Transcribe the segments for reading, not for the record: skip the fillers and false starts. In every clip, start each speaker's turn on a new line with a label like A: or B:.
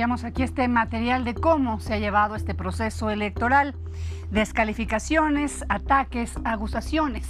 A: desarrollamos aquí este material de cómo se ha llevado este proceso electoral. Descalificaciones, ataques, acusaciones,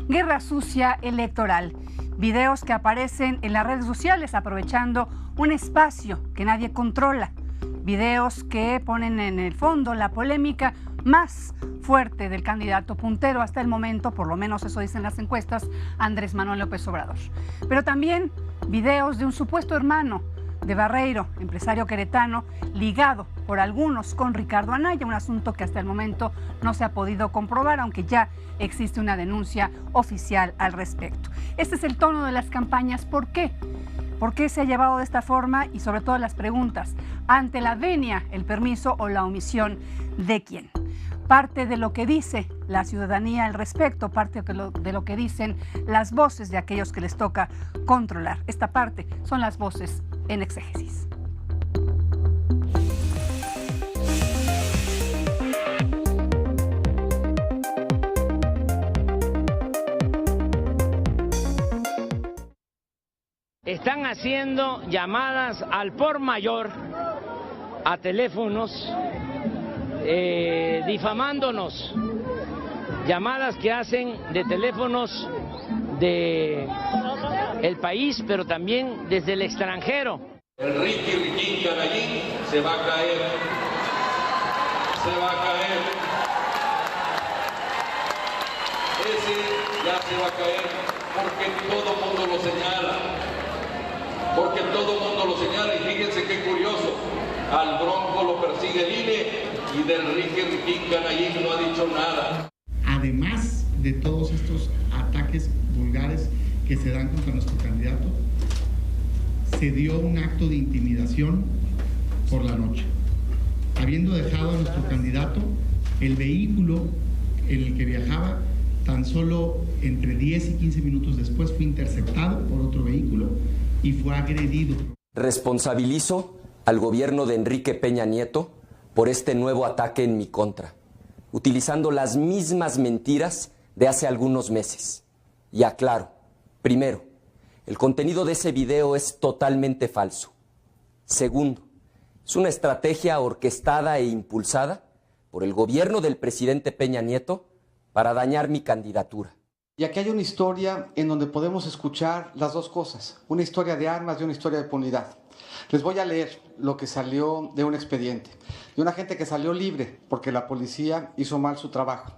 A: guerra sucia electoral. Videos que aparecen en las redes sociales aprovechando un espacio que nadie controla. Videos que ponen en el fondo la polémica más fuerte del candidato puntero hasta el momento, por lo menos eso dicen las encuestas, Andrés Manuel López Obrador. Pero también videos de un supuesto hermano de Barreiro, empresario queretano, ligado por algunos con Ricardo Anaya, un asunto que hasta el momento no se ha podido comprobar, aunque ya existe una denuncia oficial al respecto. Este es el tono de las campañas. ¿Por qué? ¿Por qué se ha llevado de esta forma? Y sobre todo las preguntas, ante la venia, el permiso o la omisión de quién. Parte de lo que dice la ciudadanía al respecto, parte de lo que dicen las voces de aquellos que les toca controlar. Esta parte son las voces en exégesis.
B: Están haciendo llamadas al por mayor a teléfonos, difamándonos, llamadas que hacen de teléfonos de el país, pero también desde el extranjero.
C: Enrique Riquín Canallín se va a caer, se va a caer. Ese ya se va a caer porque todo el mundo lo señala. Porque todo el mundo lo señala y fíjense qué curioso, al Bronco lo persigue el INE y del Enrique Riquín Canallín no ha dicho nada.
D: Además de todos estos ataques vulgares que se dan contra nuestro candidato, se dio un acto de intimidación por la noche. Habiendo dejado a nuestro candidato, el vehículo en el que viajaba, tan solo entre 10 y 15 minutos después fue interceptado por otro vehículo y fue agredido.
E: Responsabilizo al gobierno de Enrique Peña Nieto por este nuevo ataque en mi contra, utilizando las mismas mentiras de hace algunos meses. Y aclaro, primero, el contenido de ese video es totalmente falso. Segundo, es una estrategia orquestada e impulsada por el gobierno del presidente Peña Nieto para dañar mi candidatura.
F: Y aquí hay una historia en donde podemos escuchar las dos cosas, una historia de armas y una historia de impunidad. Les voy a leer lo que salió de un expediente, de una gente que salió libre porque la policía hizo mal su trabajo.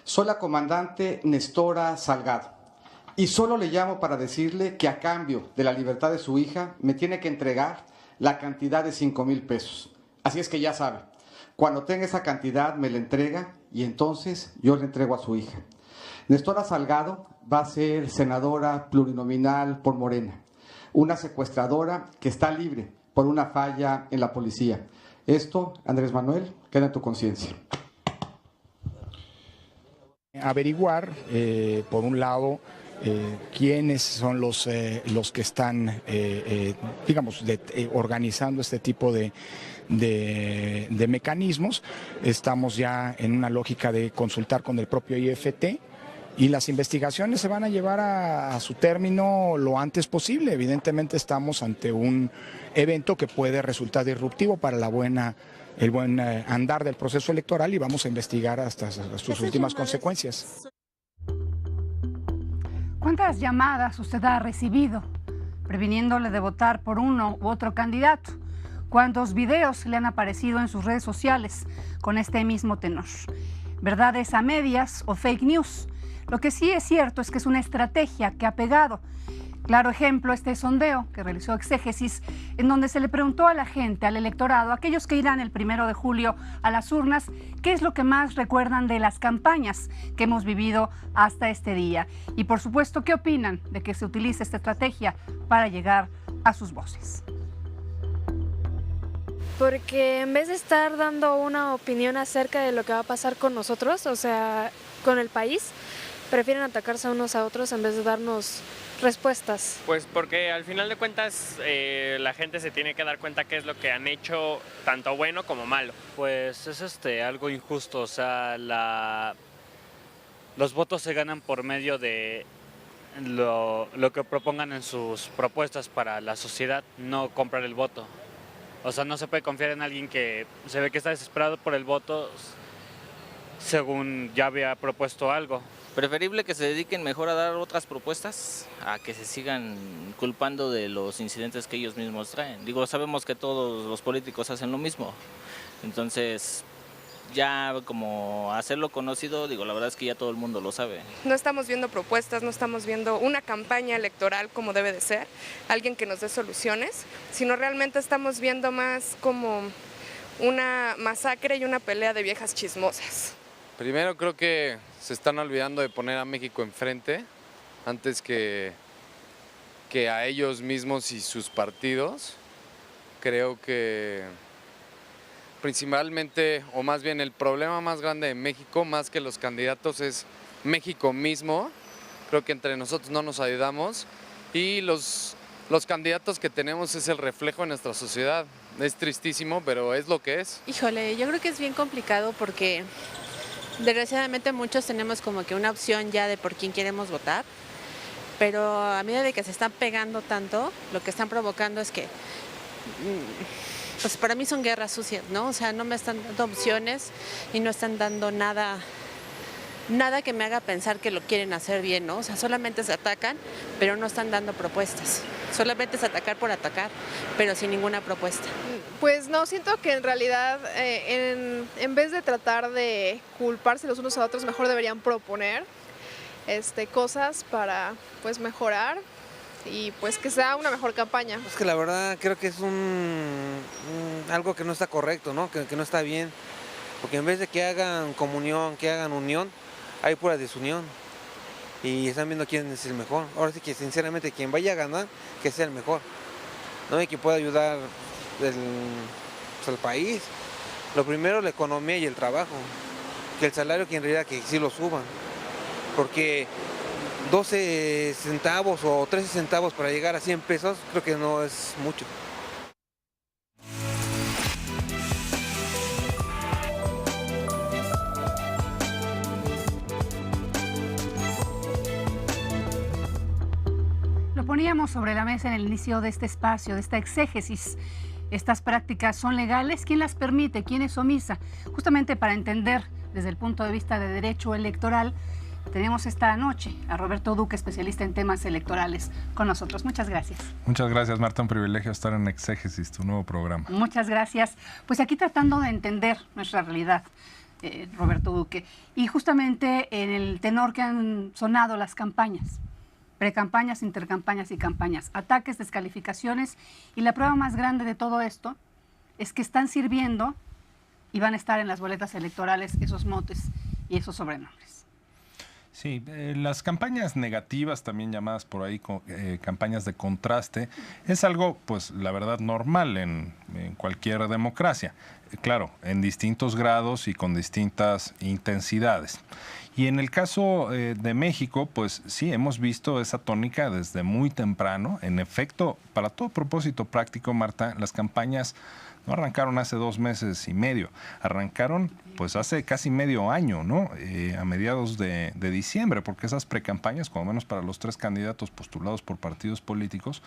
F: Soy la comandante Nestora Salgado y solo le llamo para decirle que a cambio de la libertad de su hija me tiene que entregar la cantidad de 5,000 pesos. Así es que ya sabe, cuando tenga esa cantidad me la entrega y entonces yo le entrego a su hija. Nestora Salgado va a ser senadora plurinominal por Morena, una secuestradora que está libre por una falla en la policía. Esto, Andrés Manuel, queda en tu conciencia.
G: Averiguar, por un lado, quiénes son los que están, digamos, organizando este tipo de mecanismos. Estamos ya en una lógica de consultar con el propio IFT. Y las investigaciones se van a llevar a su término lo antes posible. Evidentemente estamos ante un evento que puede resultar disruptivo para el buen andar del proceso electoral y vamos a investigar hasta sus últimas consecuencias.
A: ¿Cuántas llamadas usted ha recibido previniéndole de votar por uno u otro candidato? ¿Cuántos videos le han aparecido en sus redes sociales con este mismo tenor? ¿Verdades a medias o fake news? Lo que sí es cierto es que es una estrategia que ha pegado. Claro ejemplo, este sondeo que realizó Exégesis, en donde se le preguntó a la gente, al electorado, a aquellos que irán el 1 de julio a las urnas, qué es lo que más recuerdan de las campañas que hemos vivido hasta este día. Y por supuesto, ¿qué opinan de que se utilice esta estrategia para llegar a sus voces?
H: Porque en vez de estar dando una opinión acerca de lo que va a pasar con nosotros, o sea, con el país, prefieren atacarse unos a otros en vez de darnos respuestas.
I: Pues porque al final de cuentas la gente se tiene que dar cuenta qué es lo que han hecho, tanto bueno como malo.
J: Pues es algo injusto, o sea, los votos se ganan por medio de lo que propongan en sus propuestas para la sociedad, no comprar el voto. O sea, no se puede confiar en alguien que se ve que está desesperado por el voto según ya había propuesto algo.
K: Preferible que se dediquen mejor a dar otras propuestas a que se sigan culpando de los incidentes que ellos mismos traen. Digo, sabemos que todos los políticos hacen lo mismo, entonces ya como hacerlo conocido, digo, la verdad es que ya todo el mundo lo sabe.
L: No estamos viendo propuestas, no estamos viendo una campaña electoral como debe de ser, alguien que nos dé soluciones, sino realmente estamos viendo más como una masacre y una pelea de viejas chismosas.
M: Primero creo que se están olvidando de poner a México enfrente antes que a ellos mismos y sus partidos. Creo que principalmente, o más bien el problema más grande de México, más que los candidatos, es México mismo. Creo que entre nosotros no nos ayudamos y los candidatos que tenemos es el reflejo de nuestra sociedad. Es tristísimo, pero es lo que es.
N: Híjole, yo creo que es bien complicado porque desgraciadamente muchos tenemos como que una opción ya de por quién queremos votar, pero a medida de que se están pegando tanto, lo que están provocando es que, pues para mí son guerras sucias, ¿no? O sea, no me están dando opciones y no están dando nada que me haga pensar que lo quieren hacer bien, ¿no? O sea, solamente se atacan, pero no están dando propuestas. Solamente es atacar por atacar, pero sin ninguna propuesta.
O: Pues no, siento que en realidad en vez de tratar de culparse los unos a otros, mejor deberían proponer cosas para pues mejorar y pues que sea una mejor campaña.
P: Es que la verdad creo que es algo que no está correcto, ¿no? Que no está bien, porque en vez de que hagan comunión, que hagan unión, hay pura desunión y están viendo quién es el mejor. Ahora sí que sinceramente quien vaya a ganar, que sea el mejor, ¿no? Y que pueda ayudar al país. Lo primero, la economía y el trabajo, que el salario que en realidad que sí lo suban, porque 12 centavos o 13 centavos para llegar a 100 pesos creo que no es mucho.
A: Lo poníamos sobre la mesa en el inicio de este espacio, de esta exégesis. ¿Estas prácticas son legales? ¿Quién las permite? ¿Quién es omisa? Justamente para entender desde el punto de vista de derecho electoral, tenemos esta noche a Roberto Duque, especialista en temas electorales, con nosotros. Muchas gracias.
Q: Muchas gracias, Marta. Un privilegio estar en Exégesis, tu nuevo programa.
A: Muchas gracias. Pues aquí tratando de entender nuestra realidad, Roberto Duque, y justamente en el tenor que han sonado las campañas, precampañas, intercampañas y campañas, ataques, descalificaciones, y la prueba más grande de todo esto es que están sirviendo y van a estar en las boletas electorales esos motes y esos sobrenombres.
Q: Sí, las campañas negativas, también llamadas por ahí campañas de contraste, es algo, pues la verdad, normal en cualquier democracia. Claro, en distintos grados y con distintas intensidades. Y en el caso de México, pues sí, hemos visto esa tónica desde muy temprano. En efecto, para todo propósito práctico, Marta, las campañas no arrancaron hace 2 meses y medio, arrancaron pues hace casi medio año, ¿no? A mediados de diciembre, porque esas precampañas, como menos para los 3 candidatos postulados por partidos políticos,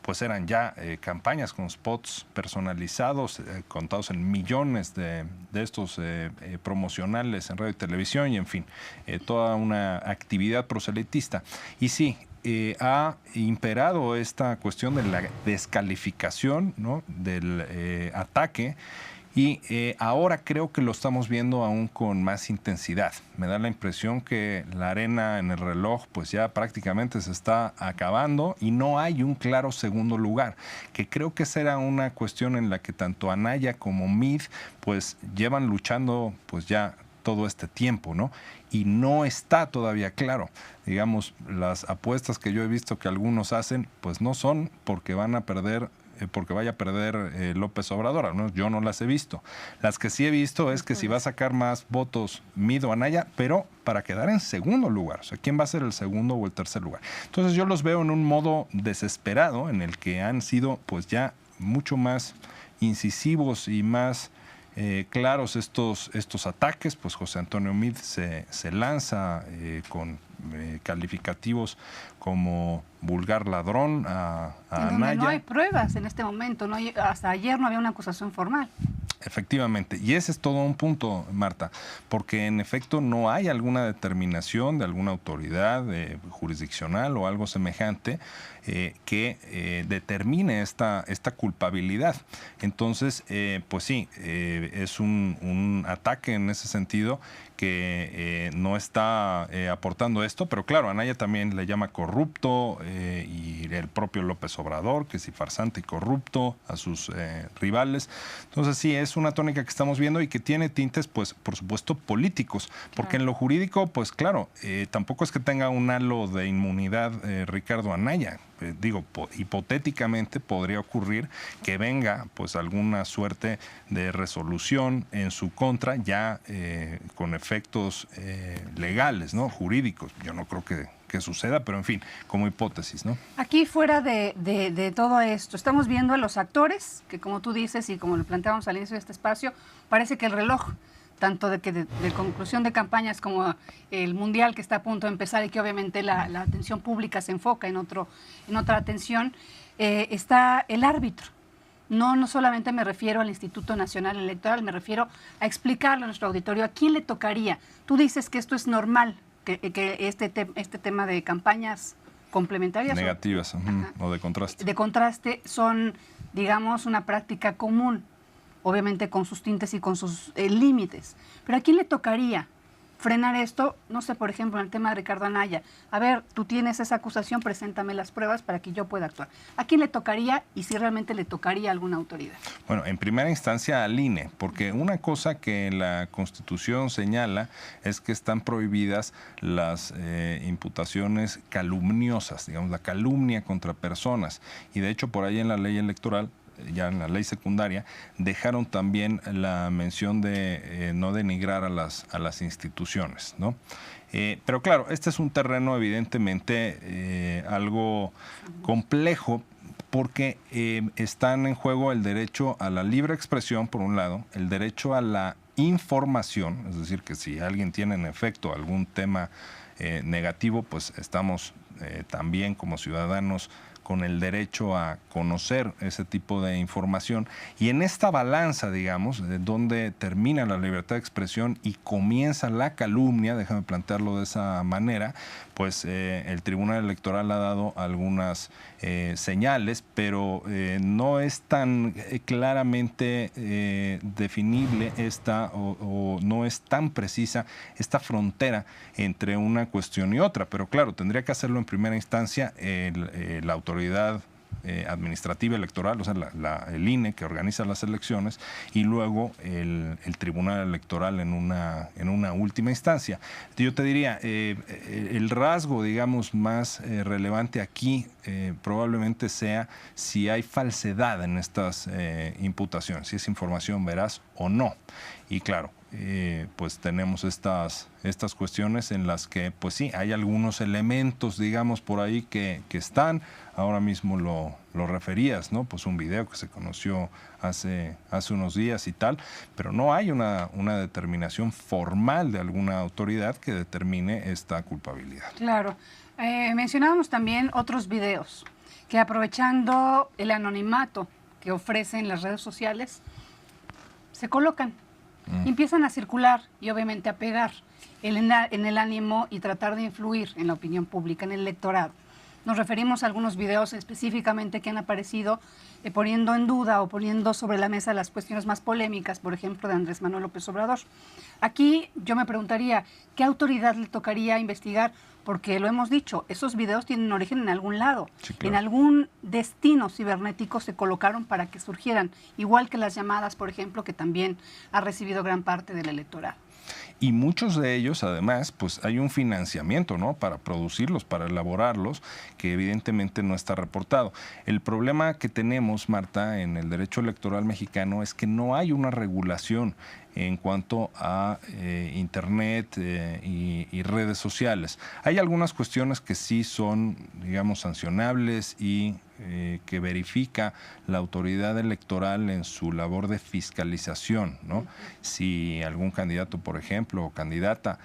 Q: pues eran ya campañas con spots personalizados, contados en millones de estos promocionales en radio y televisión y en fin, toda una actividad proselitista. Y sí, ha imperado esta cuestión de la descalificación, ¿no? Del ataque. Y ahora creo que lo estamos viendo aún con más intensidad. Me da la impresión que la arena en el reloj pues ya prácticamente se está acabando y no hay un claro segundo lugar, que creo que será una cuestión en la que tanto Anaya como Mid pues llevan luchando pues ya todo este tiempo, ¿no? Y no está todavía claro. Digamos, las apuestas que yo he visto que algunos hacen pues no son porque van a perder porque vaya a perder López Obrador, ¿no? Yo no las he visto. Las que sí he visto es que si va a sacar más votos Mid o Anaya, pero para quedar en segundo lugar. O sea, ¿quién va a ser el segundo o el tercer lugar? Entonces yo los veo en un modo desesperado en el que han sido pues ya mucho más incisivos y más claros estos ataques, pues José Antonio Meade se lanza con calificativos como vulgar ladrón a
A: Anaya. No hay pruebas en este momento, hasta ayer no había una acusación formal.
Q: Efectivamente, y ese es todo un punto, Marta, porque en efecto no hay alguna determinación de alguna autoridad jurisdiccional o algo semejante que determine esta culpabilidad. Entonces, pues sí, es un ataque en ese sentido que no está aportando esto, pero claro, Anaya también le llama corrupto y el propio López Obrador, que sí, farsante y corrupto a sus rivales. Entonces sí, es una tónica que estamos viendo y que tiene tintes, pues, por supuesto, políticos, porque claro, en lo jurídico, pues claro, tampoco es que tenga un halo de inmunidad Ricardo Anaya. Digo, hipotéticamente podría ocurrir que venga pues alguna suerte de resolución en su contra ya con efectos legales, ¿no? Jurídicos. Yo no creo que suceda, pero en fin, como hipótesis, ¿no?
A: Aquí fuera de todo esto, estamos viendo a los actores, que como tú dices y como lo planteábamos al inicio de este espacio, parece que el reloj tanto de conclusión de campañas como el Mundial que está a punto de empezar y que obviamente la atención pública se enfoca en otra atención, está el árbitro. No solamente me refiero al Instituto Nacional Electoral, me refiero a explicarle a nuestro auditorio a quién le tocaría. Tú dices que esto es normal, que este tema de campañas complementarias
Q: negativas o de contraste.
A: De contraste son, digamos, una práctica común, obviamente con sus tintes y con sus límites. Pero ¿a quién le tocaría frenar esto? No sé, por ejemplo, en el tema de Ricardo Anaya. A ver, tú tienes esa acusación, preséntame las pruebas para que yo pueda actuar. ¿A quién le tocaría y si realmente le tocaría a alguna autoridad?
Q: Bueno, en primera instancia al INE, porque una cosa que la Constitución señala es que están prohibidas las imputaciones calumniosas, digamos, la calumnia contra personas. Y de hecho, por ahí en la ley electoral, ya en la ley secundaria, dejaron también la mención de no denigrar a las instituciones, ¿no? Pero claro, este es un terreno evidentemente algo complejo porque están en juego el derecho a la libre expresión, por un lado, el derecho a la información, es decir, que si alguien tiene en efecto algún tema negativo, pues estamos también como ciudadanos con el derecho a conocer ese tipo de información. Y en esta balanza, digamos, donde termina la libertad de expresión y comienza la calumnia, déjame plantearlo de esa manera, pues el Tribunal Electoral ha dado algunas señales, pero no es tan claramente definible esta o no es tan precisa esta frontera entre una cuestión y otra. Pero claro, tendría que hacerlo en primera instancia la autoridad administrativa electoral, o sea, el INE que organiza las elecciones, y luego el Tribunal Electoral en una última instancia. Yo te diría, el rasgo, digamos, más relevante aquí probablemente sea si hay falsedad en estas imputaciones, si es información veraz o no. Y claro, pues tenemos estas cuestiones en las que, pues sí, hay algunos elementos, digamos, por ahí que están. Ahora mismo lo referías, ¿no? Pues un video que se conoció hace unos días y tal, pero no hay una determinación formal de alguna autoridad que determine esta culpabilidad.
A: Claro. Mencionábamos también otros videos que, aprovechando el anonimato que ofrecen las redes sociales, se colocan. Empiezan a circular y obviamente a pegar en el ánimo y tratar de influir en la opinión pública, en el electorado. Nos referimos a algunos videos específicamente que han aparecido poniendo en duda o poniendo sobre la mesa las cuestiones más polémicas, por ejemplo, de Andrés Manuel López Obrador. Aquí yo me preguntaría, ¿qué autoridad le tocaría investigar? Porque lo hemos dicho, esos videos tienen origen en algún lado, sí, claro. En algún destino cibernético se colocaron para que surgieran, igual que las llamadas, por ejemplo, que también ha recibido gran parte del electorado.
Q: Y muchos de ellos, además, pues hay un financiamiento, ¿no?, para producirlos, para elaborarlos, que evidentemente no está reportado. El problema que tenemos, Marta, en el derecho electoral mexicano es que no hay una regulación en cuanto a Internet y redes sociales. Hay algunas cuestiones que sí son, digamos, sancionables y que verifica la autoridad electoral en su labor de fiscalización, ¿no? Si algún candidato, por ejemplo, o candidata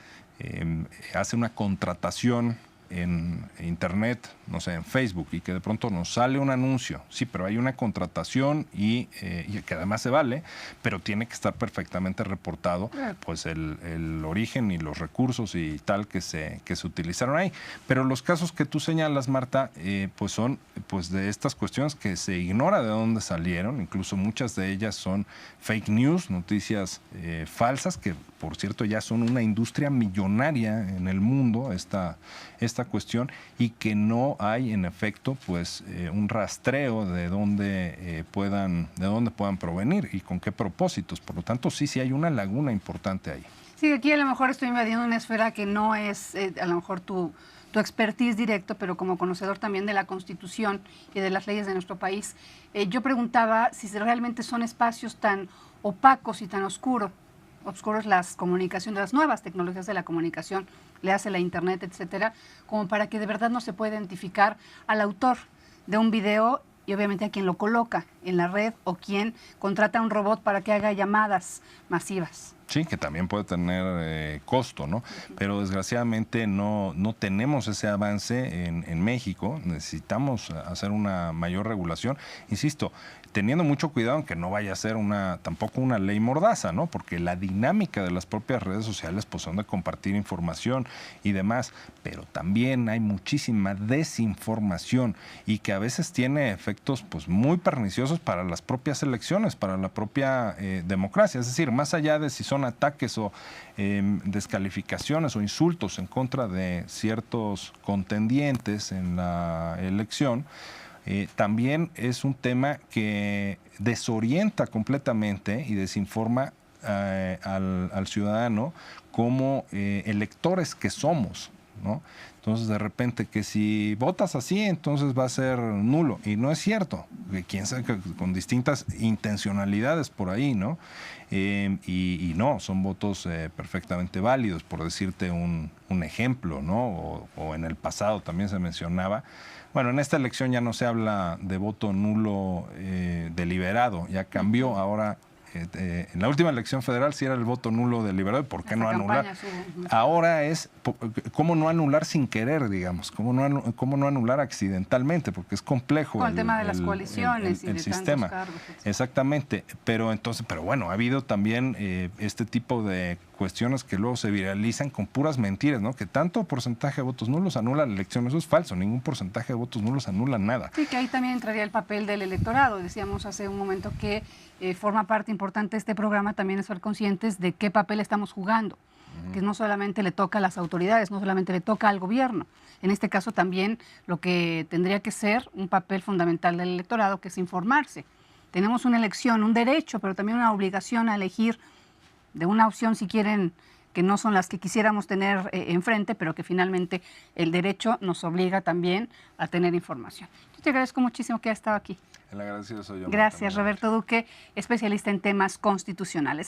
Q: hace una contratación en Internet, no sé, en Facebook, y que de pronto nos sale un anuncio, sí, pero hay una contratación y que además se vale, pero tiene que estar perfectamente reportado pues el origen y los recursos y tal que se utilizaron ahí. Pero los casos que tú señalas, Marta, pues son pues de estas cuestiones que se ignora de dónde salieron, incluso muchas de ellas son fake news, noticias falsas, que por cierto ya son una industria millonaria en el mundo, esta cuestión, y que no hay en efecto pues un rastreo de dónde puedan provenir y con qué propósitos. Por lo tanto, sí hay una laguna importante ahí.
A: Sí, aquí a lo mejor estoy invadiendo una esfera que no es a lo mejor tu expertise directo, pero como conocedor también de la Constitución y de las leyes de nuestro país, yo preguntaba si realmente son espacios tan opacos y tan oscuros las comunicaciones, las nuevas tecnologías de la comunicación, le hace la Internet, etcétera, como para que de verdad no se pueda identificar al autor de un video y obviamente a quien lo coloca en la red o quien contrata a un robot para que haga llamadas masivas.
Q: Sí, que también puede tener costo, ¿no? Pero desgraciadamente no tenemos ese avance en México. Necesitamos hacer una mayor regulación. Insisto, teniendo mucho cuidado en que no vaya a ser tampoco una ley mordaza, ¿no? Porque la dinámica de las propias redes sociales pues son de compartir información y demás, pero también hay muchísima desinformación y que a veces tiene efectos pues muy perniciosos para las propias elecciones, para la propia democracia. Es decir, más allá de si son ataques o descalificaciones o insultos en contra de ciertos contendientes en la elección, también es un tema que desorienta completamente y desinforma al ciudadano como electores que somos, ¿no? Entonces, de repente, que si votas así, entonces va a ser nulo. Y no es cierto. Quién sabe, con distintas intencionalidades por ahí, ¿no? Y no, son votos perfectamente válidos, por decirte un ejemplo, ¿no? O en el pasado también se mencionaba. Bueno, en esta elección ya no se habla de voto nulo deliberado, ya cambió. Ahora, en la última elección federal sí era el voto nulo deliberado. ¿Por qué no anular? Ahora es cómo no anular sin querer, digamos, cómo no anular accidentalmente, porque es complejo.
A: Con el tema de las coaliciones y
Q: el
A: de
Q: sistema.
A: Tantos cargos,
Q: Exactamente, pero bueno, ha habido también este tipo de cuestiones que luego se viralizan con puras mentiras, ¿no? Que tanto porcentaje de votos nulos anula la elección. Eso es falso, ningún porcentaje de votos nulos anula nada.
A: Sí, que ahí también entraría el papel del electorado. Decíamos hace un momento que forma parte importante de este programa también es ser conscientes de qué papel estamos jugando, que no solamente le toca a las autoridades, no solamente le toca al gobierno. En este caso también lo que tendría que ser un papel fundamental del electorado, que es informarse. Tenemos una elección, un derecho, pero también una obligación a elegir de una opción, si quieren, que no son las que quisiéramos tener enfrente, pero que finalmente el derecho nos obliga también a tener información. Yo te agradezco muchísimo que hayas estado aquí.
Q: El agradecido soy yo.
A: Gracias, Roberto Duque, especialista en temas constitucionales.